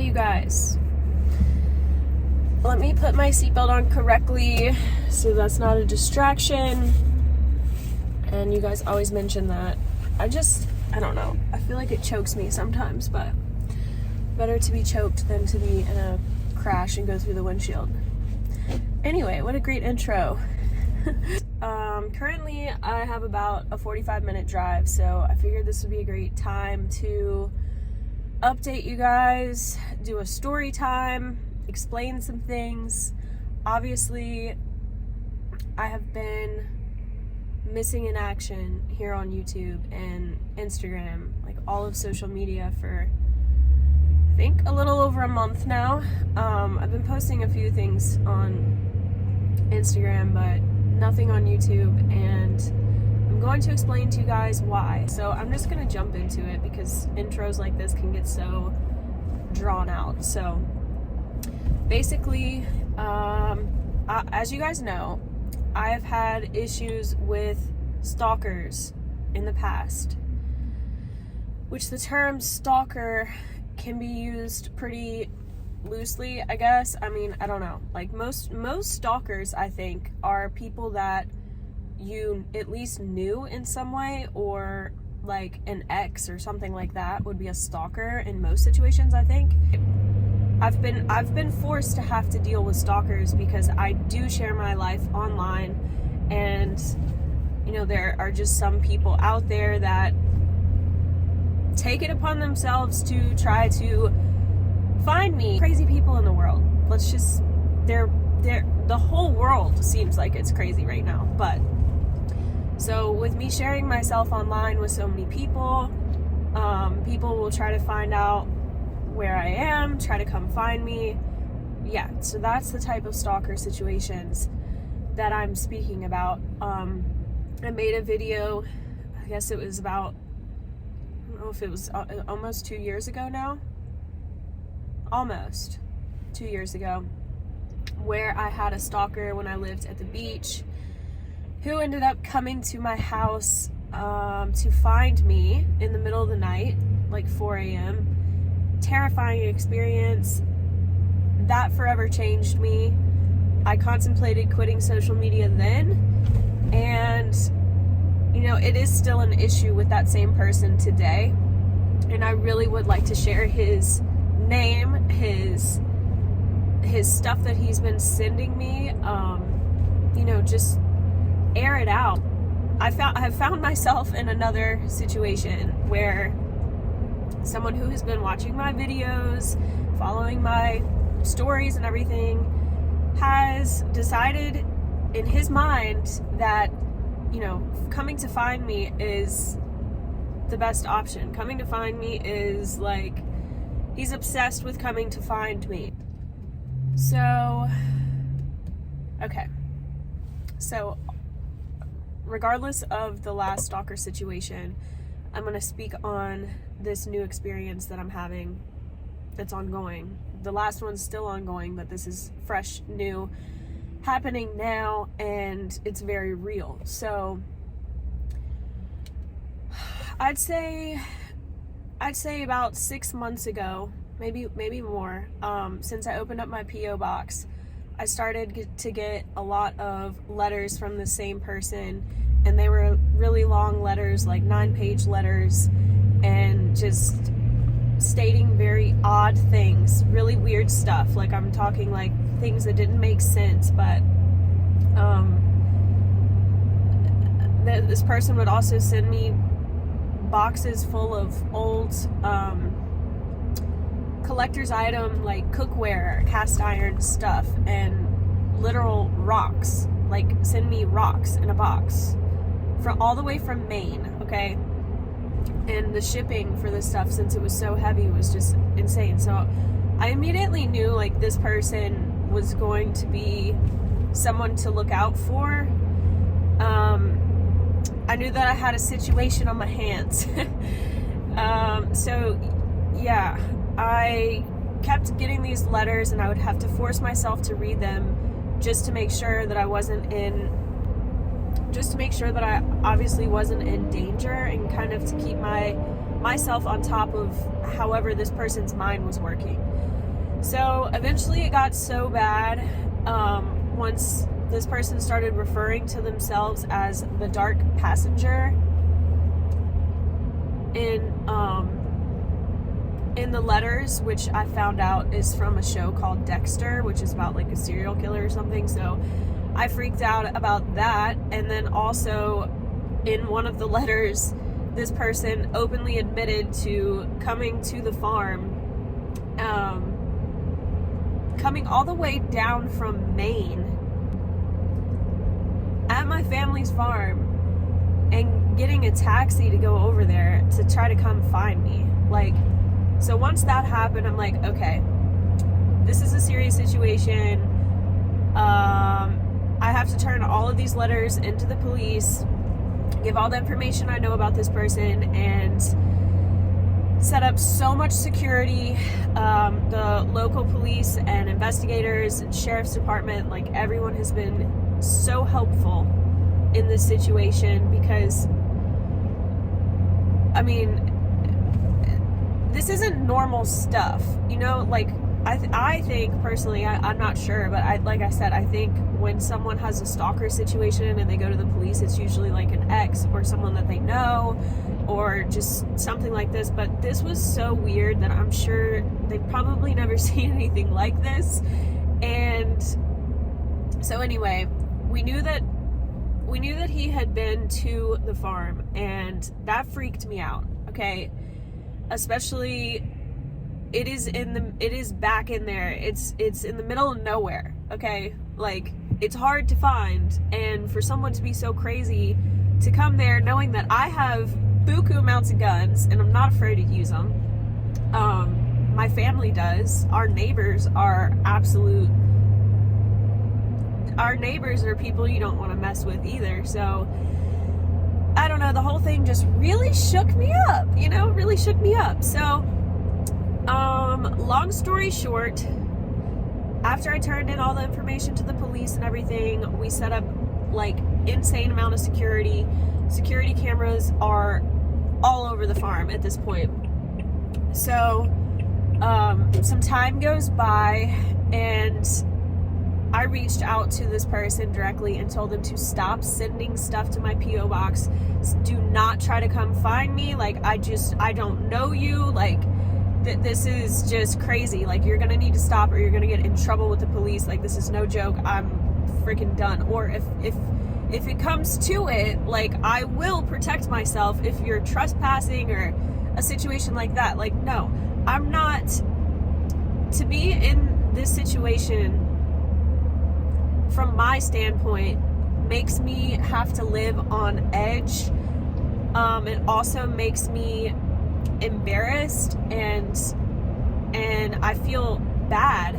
you guys. Let me put my seatbelt on correctly so that's not a distraction. And you guys always mention that. I don't know. I feel like it chokes me sometimes, but better to be choked than to be in a crash and go through the windshield. Anyway, what a great intro. Currently I have about a 45-minute drive, so I figured this would be a great time to update you guys, do a story time, explain some things. Obviously, I have been missing in action here on YouTube and Instagram, like all of social media for I think a little over a month now. I've been posting a few things on Instagram, but nothing on YouTube, and I'm going to explain to you guys why. So I'm just going to jump into it because intros like this can get so drawn out. So basically, as you guys know, I have had issues with stalkers in the past, which the term stalker can be used pretty loosely, I guess. I mean, I don't know. Like most stalkers, I think, are people that you at least knew in some way, or like an ex or something like that would be a stalker in most situations, I think. I've been forced to have to deal with stalkers because I do share my life online, and you know, there are just some people out there that take it upon themselves to try to find me. Crazy people in the world. The whole world seems like it's crazy right now. But so with me sharing myself online with so many people, people will try to find out where I am, try to come find me. Yeah, so that's the type of stalker situations that I'm speaking about. I made a video, I guess it was about, I don't know if it was almost 2 years ago now. Almost 2 years ago, where I had a stalker when I lived at the beach who ended up coming to my house to find me in the middle of the night, like 4 a.m. Terrifying experience. That forever changed me. I contemplated quitting social media then, and you know, it is still an issue with that same person today, and I really would like to share his name, his stuff that he's been sending me, you know, just air it out. I have found myself in another situation where someone who has been watching my videos, following my stories and everything, has decided in his mind that, you know, coming to find me is the best option. Coming to find me is like, he's obsessed with coming to find me. So, okay. So, regardless of the last stalker situation, I'm going to speak on this new experience that I'm having that's ongoing. The last one's still ongoing, but this is fresh, new, happening now, and it's very real. So, I'd say about 6 months ago, maybe more, since I opened up my P.O. box, I started to get a lot of letters from the same person, and they were really long letters, like 9-page letters, and just stating very odd things, really weird stuff. Like, I'm talking like things that didn't make sense, but this person would also send me boxes full of old collector's item, like cookware, cast iron stuff, and literal rocks. Like, send me rocks in a box from all the way from Maine, okay? And the shipping for this stuff, since it was so heavy, was just insane. So I immediately knew, like, this person was going to be someone to look out for. I knew that I had a situation on my hands. So yeah, I kept getting these letters, and I would have to force myself to read them just to make sure that I obviously wasn't in danger, and kind of to keep myself on top of however this person's mind was working. So eventually it got so bad, once this person started referring to themselves as the dark passenger in the letters, which I found out is from a show called Dexter, which is about like a serial killer or something. So I freaked out about that. And then also in one of the letters, this person openly admitted to coming to the farm, coming all the way down from Maine at my family's farm and getting a taxi to go over there to try to come find me. Like, so once that happened, I'm like, okay, this is a serious situation. I have to turn all of these letters into the police, give all the information I know about this person, and set up so much security. The local police and investigators and sheriff's department, like everyone has been so helpful in this situation, because I mean, this isn't normal stuff, you know. Like I think personally, I'm not sure, but like I said, I think when someone has a stalker situation and they go to the police, it's usually like an ex or someone that they know, or just something like this. But this was so weird that I'm sure they've probably never seen anything like this. And so anyway, we knew that he had been to the farm, and that freaked me out. Okay, especially it is back in there. It's in the middle of nowhere. Okay, like it's hard to find, and for someone to be so crazy to come there knowing that I have buku amounts of guns and I'm not afraid to use them. My family does. Our neighbors are people you don't want to mess with either. So I don't know, the whole thing just really shook me up, really shook me up. So long story short, after I turned in all the information to the police and everything, we set up like insane amount of security. Security cameras are all over the farm at this point. So some time goes by, and I reached out to this person directly and told them to stop sending stuff to my P.O. box. Do not try to come find me. Like, I don't know you. Like, this is just crazy. Like, you're gonna need to stop, or you're gonna get in trouble with the police. Like, this is no joke. I'm freaking done. Or if it comes to it, like, I will protect myself if you're trespassing or a situation like that. Like, no, I'm not. To be in this situation, from my standpoint, makes me have to live on edge. It also makes me embarrassed, and I feel bad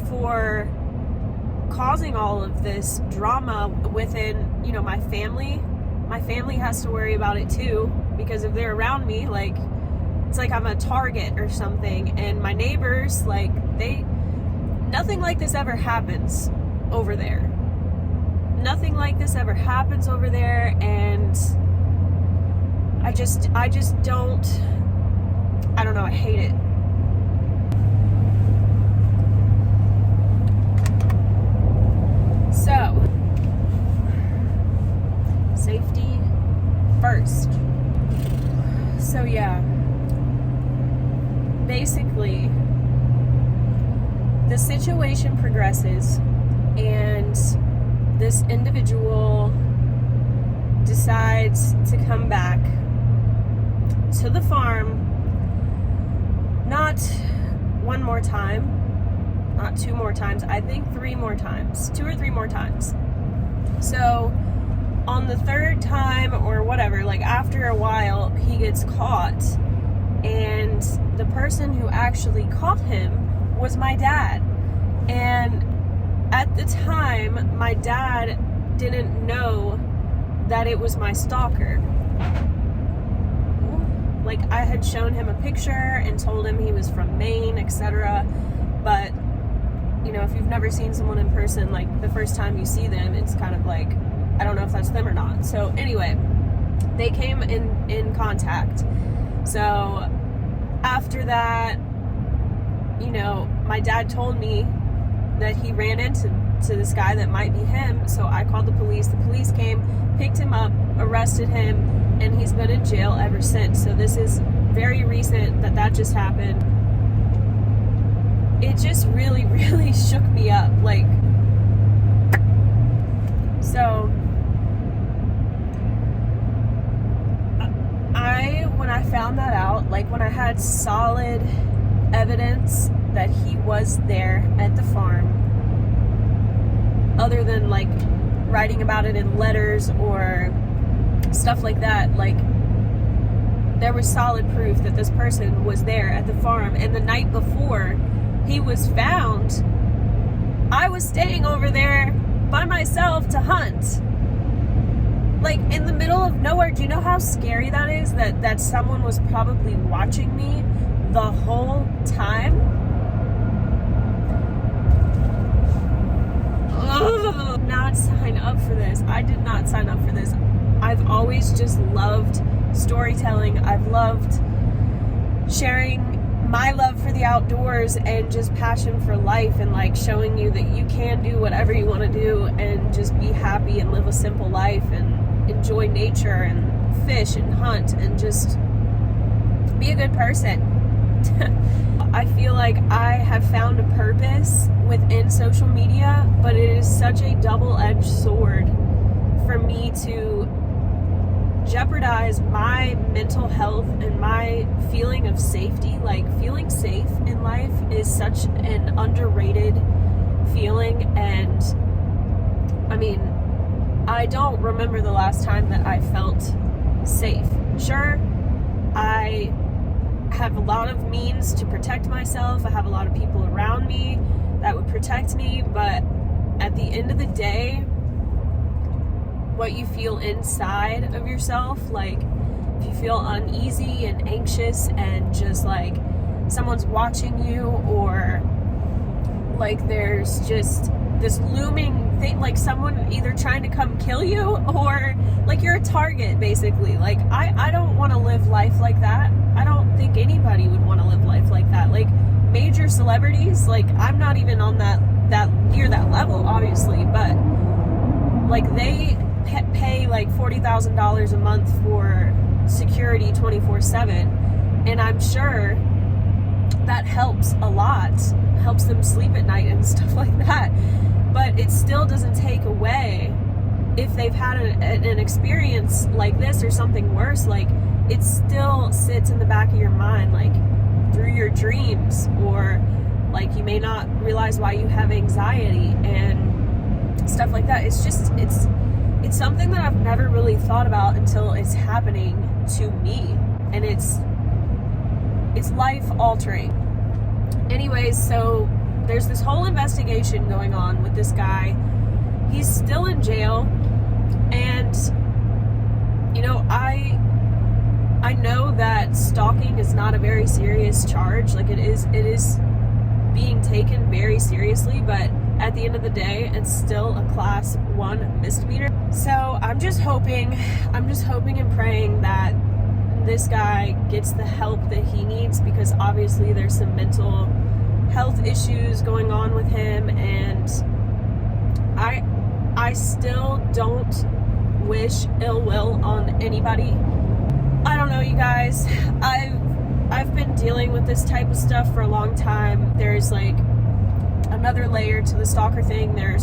for causing all of this drama within, my family. My family has to worry about it too, because if they're around me, like, it's like I'm a target or something. And my neighbors, like, nothing like this ever happens over there. Nothing like this ever happens over there, and I just don't know, I hate it. So, safety first. So yeah, basically the situation progresses, and this individual decides to come back to the farm, not one more time, not two more times, I think 3 more times, 2 or 3 more times. So on the 3rd time or whatever, like after a while, he gets caught, and the person who actually caught him was my dad. And at the time, my dad didn't know that it was my stalker. Like, I had shown him a picture and told him he was from Maine, etc. But, if you've never seen someone in person, like, the first time you see them, it's kind of like, I don't know if that's them or not. So anyway, they came in contact. So after that, you know, my dad told me that he ran into this guy that might be him, so I called the police. The police came, picked him up, arrested him, and he's been in jail ever since. So this is very recent that just happened. It just really, really shook me up. Like, so when I found that out, like when I had solid evidence that he was there at the farm, other than like writing about it in letters or stuff like that, like there was solid proof that this person was there at the farm. And the night before he was found, I was staying over there by myself to hunt, like in the middle of nowhere. Do you know how scary that is? That someone was probably watching me the whole time. Ugh, not sign up for this. I did not sign up for this. I've always just loved storytelling. I've loved sharing my love for the outdoors and just passion for life, and like showing you that you can do whatever you want to do and just be happy and live a simple life and enjoy nature and fish and hunt and just be a good person. I feel like I have found a purpose within social media, but it is such a double-edged sword for me to jeopardize my mental health and my feeling of safety. Like, feeling safe in life is such an underrated feeling, and I mean, I don't remember the last time that I felt safe. Sure, I have a lot of means to protect myself. I have a lot of people around me that would protect me, but at the end of the day, what you feel inside of yourself, like if you feel uneasy and anxious and just like someone's watching you, or like there's just this looming thing, like someone either trying to come kill you or like you're a target, basically. Like I don't want to live life like that. I don't think anybody would want to live life like that. Like major celebrities, like I'm not even on that near that level, obviously, but like they pay like $40,000 a month for security 24/7, and I'm sure that helps a lot, helps them sleep at night and stuff like that. But it still doesn't take away if they've had an experience like this or something worse. Like, it still sits in the back of your mind, like through your dreams, or like you may not realize why you have anxiety and stuff like that. It's just, it's something that I've never really thought about until it's happening to me, and it's life altering. Anyways, so there's this whole investigation going on with this guy. He's still in jail, and you know, I know that stalking is not a very serious charge. Like, it is being taken very seriously, but at the end of the day, it's still a class 1 misdemeanor. So I'm just hoping and praying that this guy gets the help that he needs, because obviously there's some mental health issues going on with him, and I still don't wish ill will on anybody. I don't know, you guys. I've been dealing with this type of stuff for a long time. There's like another layer to the stalker thing. There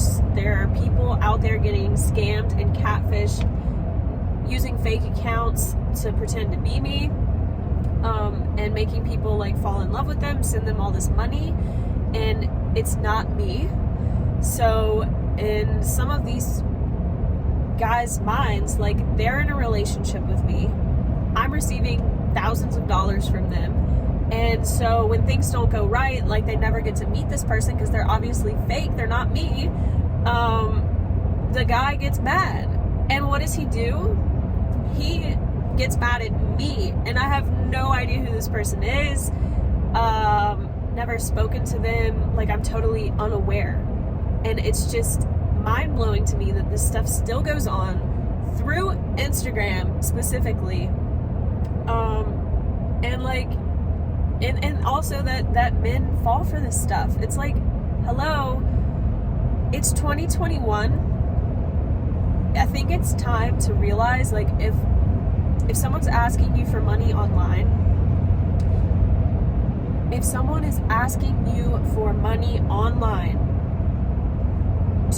are people out there getting scammed and catfished using fake accounts to pretend to be me, and making people like fall in love with them, send them all this money, and it's not me. So in some of these guys' minds, like, they're in a relationship with me, I'm receiving thousands of dollars from them, and so when things don't go right, like they never get to meet this person because they're obviously fake, they're not me, the guy gets mad. And what does he do? He gets mad at me, and I have no idea who this person is, never spoken to them, like I'm totally unaware. And it's just mind-blowing to me that this stuff still goes on through Instagram specifically. And like, And also that men fall for this stuff. It's like, hello, it's 2021. I think it's time to realize, like, if someone's asking you for money online, if someone is asking you for money online,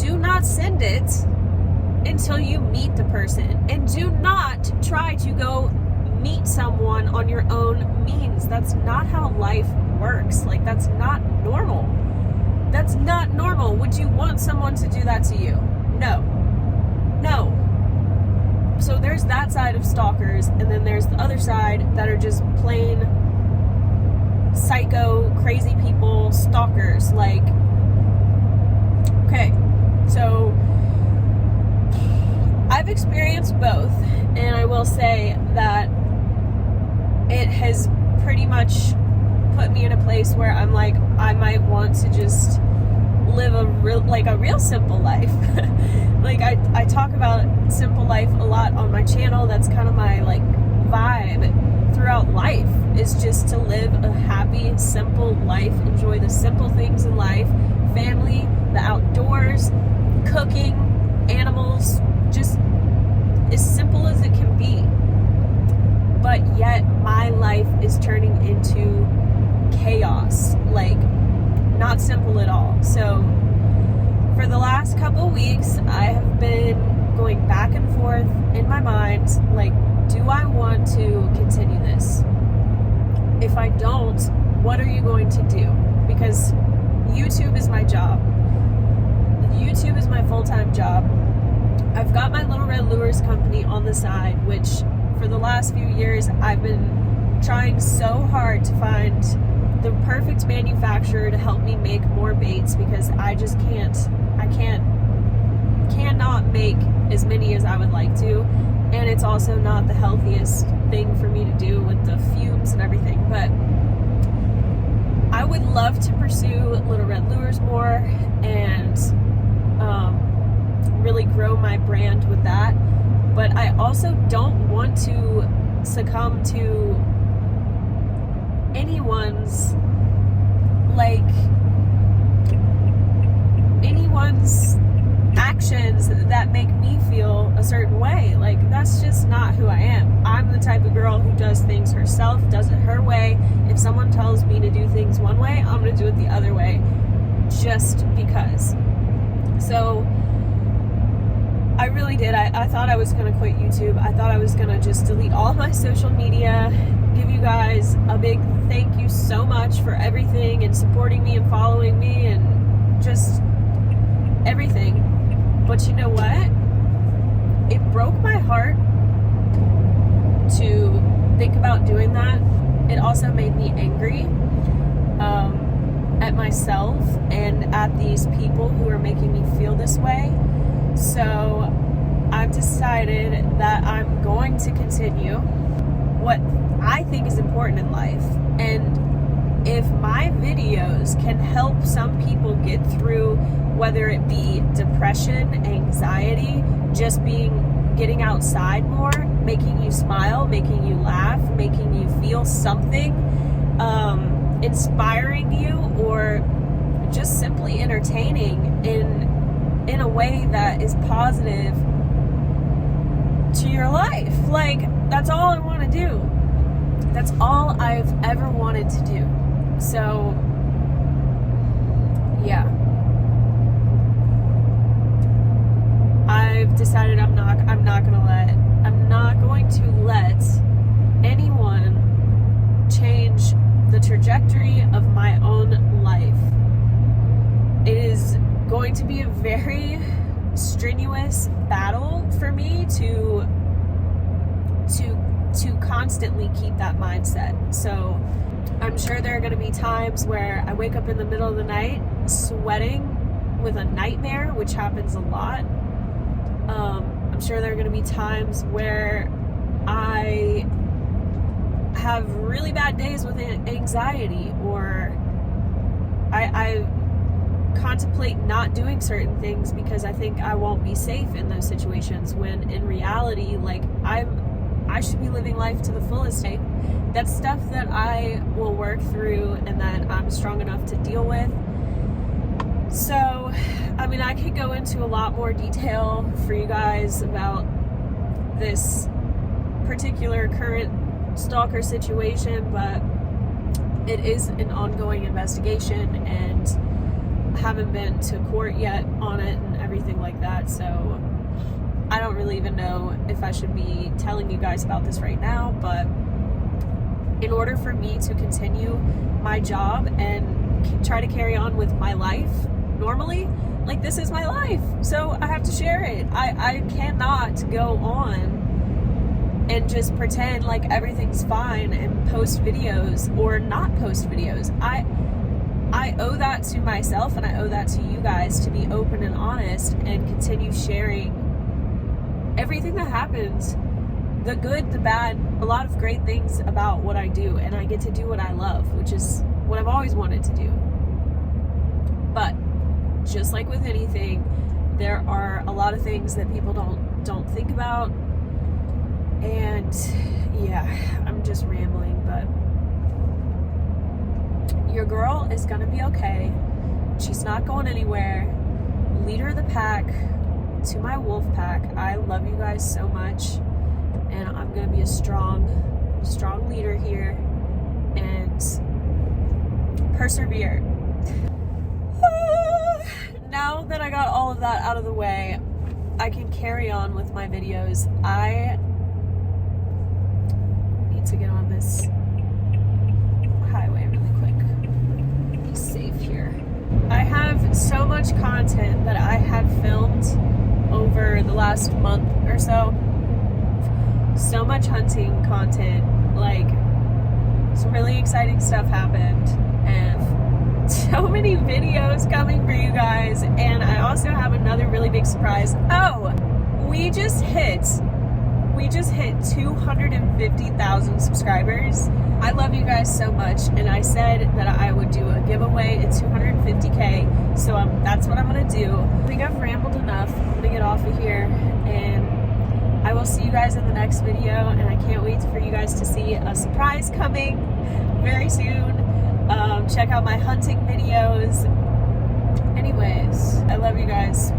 do not send it until you meet the person, and do not try to go meet someone on your own means. That's not how life works. Like, that's not normal. That's not normal. Would you want someone to do that to you? No. So there's that side of stalkers, and then there's the other side that are just plain psycho, crazy people, stalkers. Like, okay, so I've experienced both, and I will say that it has pretty much put me in a place where I'm like, I might want to just live a real simple life. Like, I talk about simple life a lot on my channel. That's kind of my, like, vibe throughout life, is just to live a happy, simple life, enjoy the simple things in life, family, the outdoors, cooking, animals, just as simple as it can be. But yet my life is turning into chaos, like, not simple at all. So for the last couple weeks, I have been going back and forth in my mind, like, do I want to continue this? If I don't, what are you going to do? Because YouTube is my job. YouTube is my full-time job. I've got my Little Red Lures company on the side, which for the last few years I've been trying so hard to find the perfect manufacturer to help me make more baits, because I just cannot make as many as I would like to, and it's also not the healthiest thing for me to do with the fumes and everything. But I would love to pursue Little Red Lures more and really grow my brand with that, but I also don't want to succumb to anyone's actions that make me feel a certain way. Like, that's just not who I am. I'm the type of girl who does things herself, does it her way. If someone tells me to do things one way, I'm gonna do it the other way, just because. So I really did. I thought I was going to quit YouTube. I thought I was going to just delete all my social media, give you guys a big thank you so much for everything and supporting me and following me and just everything. But you know what? It broke my heart to think about doing that. It also made me angry at myself and at these people who are making me feel this way. So I've decided that I'm going to continue what I think is important in life. And if my videos can help some people get through, whether it be depression, anxiety, just getting outside more, making you smile, making you laugh, making you feel something, inspiring you, or just simply entertaining in a way that is positive to your life. Like, that's all I want to do. That's all I've ever wanted to do. So, yeah. I've decided I'm not going to let anyone change the trajectory of my own life. It is going to be a very strenuous battle for me to constantly keep that mindset. So I'm sure there are going to be times where I wake up in the middle of the night sweating with a nightmare, which happens a lot. I'm sure there are going to be times where I have really bad days with anxiety, or I contemplate not doing certain things because I think I won't be safe in those situations, when in reality, like, I I should be living life to the fullest. That's stuff that I will work through and that I'm strong enough to deal with. So, I mean, I could go into a lot more detail for you guys about this particular current stalker situation, but it is an ongoing investigation and I haven't been to court yet on it and everything like that, so I don't really even know if I should be telling you guys about this right now. But in order for me to continue my job and try to carry on with my life normally, like, this is my life, so I have to share it. I cannot go on and just pretend like everything's fine and post videos or not post videos. I owe that to myself and I owe that to you guys to be open and honest and continue sharing everything that happens, the good, the bad, a lot of great things about what I do, and I get to do what I love, which is what I've always wanted to do. But just like with anything, there are a lot of things that people don't think about, and yeah, I'm just rambling, but your girl is gonna be okay. She's not going anywhere. Leader of the pack to my wolf pack. I love you guys so much, and I'm gonna be a strong leader here and persevere. Now that I got all of that out of the way, I can carry on with my videos. I need to get on this highway really quick. Be safe here. I have so much content that I have filmed over the last month or so. So much hunting content, like some really exciting stuff happened, and so many videos coming for you guys. And I also have another really big surprise. Oh, we just hit 250,000 subscribers. I love you guys so much, and I said that I would do a giveaway at 250K, so that's what I'm gonna do. I think I've rambled enough. I'm gonna get off of here, and I will see you guys in the next video, and I can't wait for you guys to see a surprise coming very soon. Check out my hunting videos. Anyways, I love you guys.